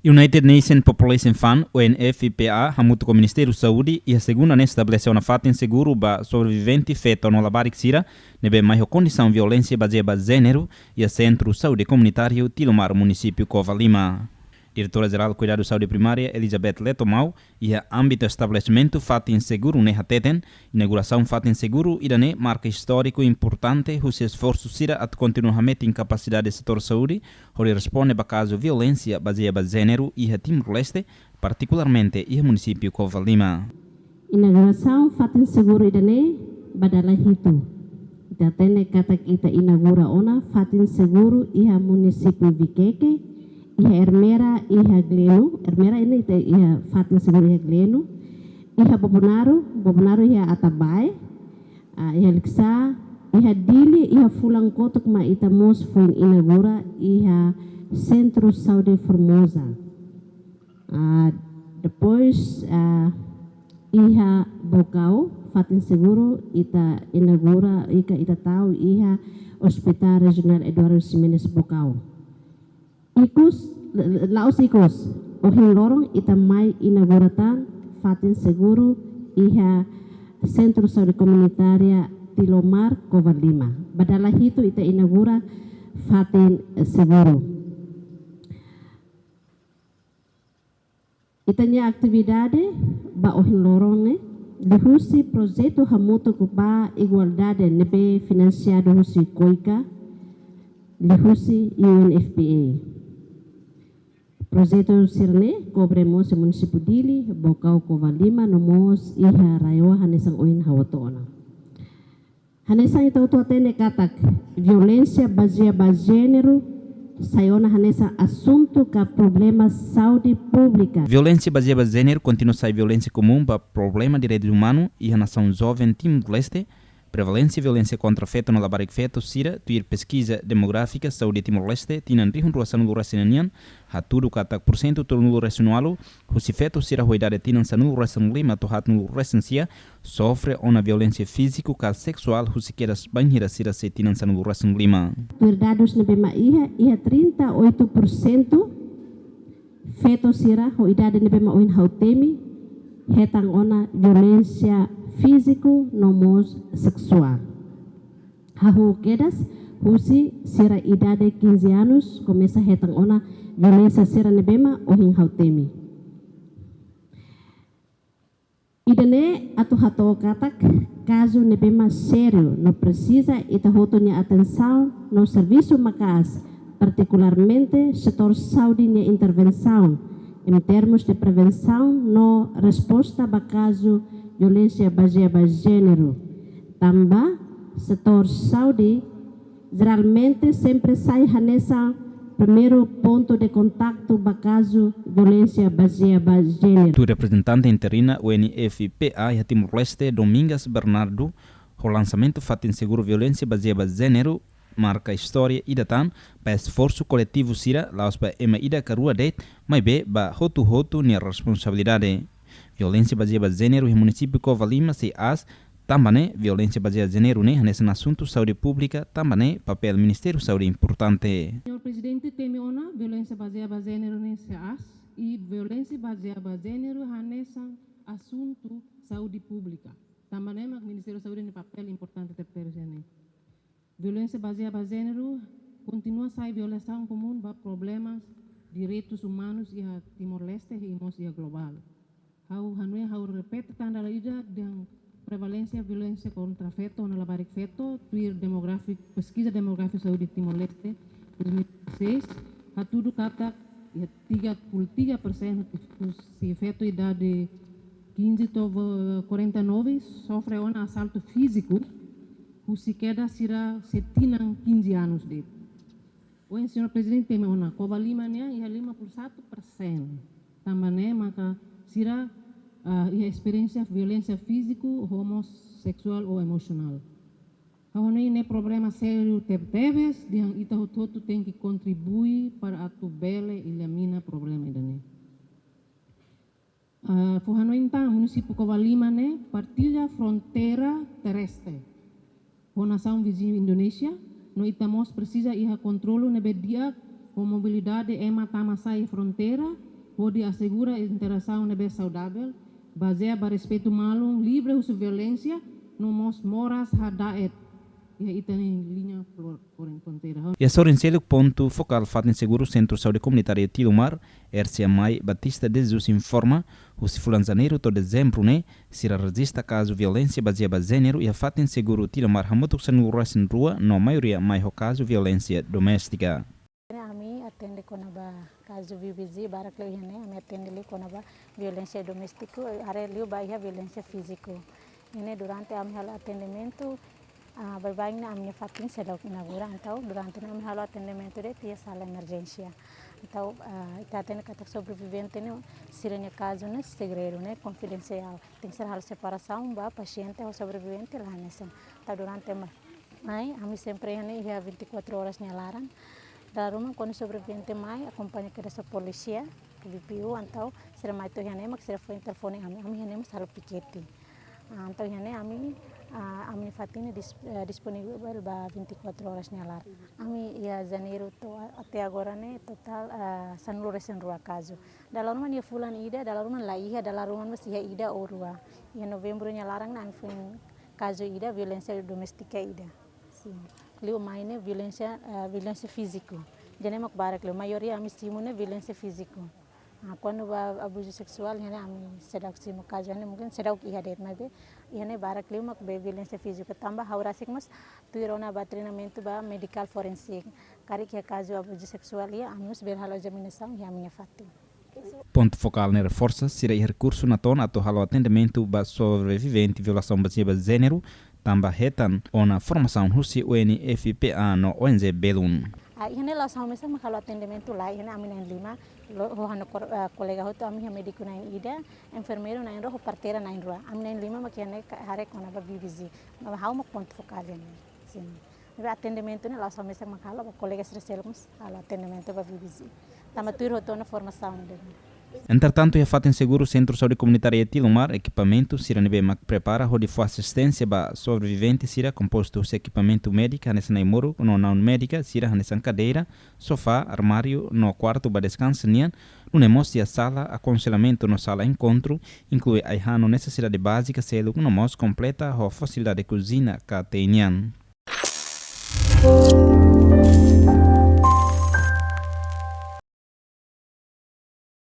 United Nations Population Fund, UNFPA, hamuto com o Ministério da Saúde e a segunda estabeleceu na fatin seguro para sobrevivente feito no labarik sira, nebe mais condição violência baseada em gênero e a Centro Saúde Comunitário Tilomar, município Cova Lima. Diretora-Geral de Cuidado de Saúde Primária, Elizabeth Letomau, e a âmbito estabelecimento fatin seguro ne hateten, inauguração fatin seguro e dane marca histórico importante, os esforços sira a continuamente em capacidade do setor saúde, onde responde para caso violência baseada em gênero e a Timor-Leste, particularmente e o município Cova Lima. Inauguração fatin seguro e dane badala hitu. Ita tene kata kita inaugura ona fatin seguro e a município Viqueque, iha Ermera iha Glenu, Ermera ini iha fatin seguro iha Glenu, iha Bobonaru iha Atabai, iha Liksa, iha Dili iha Fulang Kotok ma ita mos fuing inaugura iha Centro Saúde Formosa. Depois iha Bocau, fatin seguro ita inaugura ita tahu iha Hospital Regional Eduardo Ximenes Bocau. Laos Ikos, ohin lorong ita mai inauguratan fatin seguro iha Centro Saúde Comunitária Tilomar Cova Lima. Badala itu ita inaugura fatin seguro. Itanya atividade ba ohin lorong ne dihusi projeto hamuto ba igualdade nebe financiado husi Koika dihusi UNFPA. Projeto sirne cobremos o município Dili, Bocau Cova Lima, nomos iha raioa hanesang oin hawatona. Hanesang ito atende katak violência baseada em gênero, sayona hanesang assunto ka problema saúde pública. Violência baseada em gênero continua a ser violência comum para problema de direitos humanos e a nação jovem Timor-Leste. Prevalência e violência contra feto no labarik feto sira tuir pesquisa demográfica saúde Timor-Leste tinan rihun ruasan lura sinanian haturu katak % turun lura sinualu husi feto sira hoidade tinan sanul ruasan lima to hatnu resensia sofre uma violência físico ka sexual husi quedas banhira sira se tinan sanul ruasan lima. Tuir dados na bema iha 38% feto sira hoidade na bema oin hautemi hetang ona violência físico nomos sexual. Hahu quedas, husi sira idade 15 anos, começa hetang ona violência sira nebema o hin hautemi. Idane atu hato katak, caso nebema sério, não precisa ita hotonya atenção no serviço makas, particularmente setor saúde e intervenção, em termos de prevenção no resposta a caso violência baseada em gênero. Também, setor saúde geralmente sempre sai nessa primeiro ponto de contato para caso violência baseada em gênero. Tu representante interina UNFPA e Timor-Leste, Domingas Bernardo, o lançamento fatin seguro violência baseada em gênero marca história e datan para esforço coletivo sira laos para ema ida karua det mai be ba hotu ni responsabilidade. Violência baseada em gênero no município Cova Lima se as também violência baseada em gênero nesse assunto saúde pública também papel Ministério da Saúde importante. Senhor Presidente, teme ona violência baseada em gênero nesse as e violência baseada em gênero nesse assunto saúde pública. Também o Ministério da Saúde tem papel importante de perceber. Violência baseada em gênero continua a ser violação comum para problemas de direitos humanos e a Timor-Leste e a global. Hau repete tanda laida dengan prevalência violência contra feto na labarik feto tuir demográfico pesquisa demográfica saúde Timor-Leste 2016 hatudu kata 33% se feto idade 15 a 49 sofre assalto físico se queda sira setinang 15 anos de. O senhor presidente tem uma Cova Lima né e 51%. Também maka sira e a experiência violência físico, homossexual ou emocional. Kalau ini problema sério teve, yang ita hototo tem que contribuir para atu bele elimina problema ini. Fuhano então município Cova Lima né partilha fronteira terrestre com nação vizinha Indonésia, no itamos precisa iha controlo nebe dia com mobilidade ema tama sai fronteira pode assegurar a interação nebe saudável, baseada no respeito malum, livre de violência, no mos moras hadaet. E aí tem linha por encontrar. E a Sorenselho ponto focal fatem seguro Centro Saúde Comunitária Tilomar, RCMai Batista de Jesus informa, o Sifulan Janeiro to dezembro, né, se registra caso violência baseada em gênero e a fatem seguro Tilomar hamutuk sanguras em rua, na maioria mais o caso violência doméstica. Kami atende konaba caso VBZ barak leu hene ami atende li konaba violência doméstica are liu baia violência físico. Ini durante ami hal atendimento berbaring na ami fatin sedau inagura então durante ami hal atendimento de tia sala emergência. Então ita atende katak sobrevivente ne sirene caso ne segredo ne confidencial. Tem que ser hal separação ba paciente ou sobrevivente lá nessa. Então durante mai ami sempre hene ia 24 horas nyalaran. Da rumah quando sobrevivente mai acompanha que dessa polícia que VPU então será mais tu hene mak será foi telefone ami hene mas harus piketi então hene ami fatini disponível ba 24 horas nyalar ami ia janeiro to até agora né total sanulu resen rua caso dalam rumah dia fulan ida dalam rumah la ia dalam rumah masih ida orua ia novembro nyalarang na fin caso ida violência doméstica ida sim leu mainnya violência físico. Jadi mak barak leu maioria ami simune violência físico. Quando abuso sexual hene ami sedak simu caso hene mungkin sedak iya det mas be hene barak leu mak be violência física tambah haurasik mas tuirona ba treinamento ba medical forensik. Kari que caso abuso sexual ia ami us berhalo examinação e ami fati. Ponto focal na reforça será recurso na tona ato halo atendimento ba sobrevivente violação baseada em gênero tambah hetan ona formação Rusi UNFPA no ONG Belun. Ini lah sama sama kalau atendimento lá, ini ami nain 5, rohano kolega hoto ami ha medico nain ida, enfermeiro nain roho parteira nain rua. Ami nain 5 makiane hare kona ba BBZ. Ma hau mak ponto focal ini. Sim. Ba atendimento ne lah sama sama kalau kolega serselmus kalau atendimento ba BBZ. Tama tuir hoto na formação dele. Entretanto, a fatem seguro Centro Saúde Comunitária Tilomar equipamento sira nebe mak prepara ho de assistência ba sobrevivente sira composto os equipamento médica nessa naimoro no não médica sira nessa cadeira, sofá, armário no quarto ba descanso nian, no nemos a sala aconselhamento no sala encontro, inclui a necessidade básica selo no mos completa ho facilidade de cozinha ka tenian.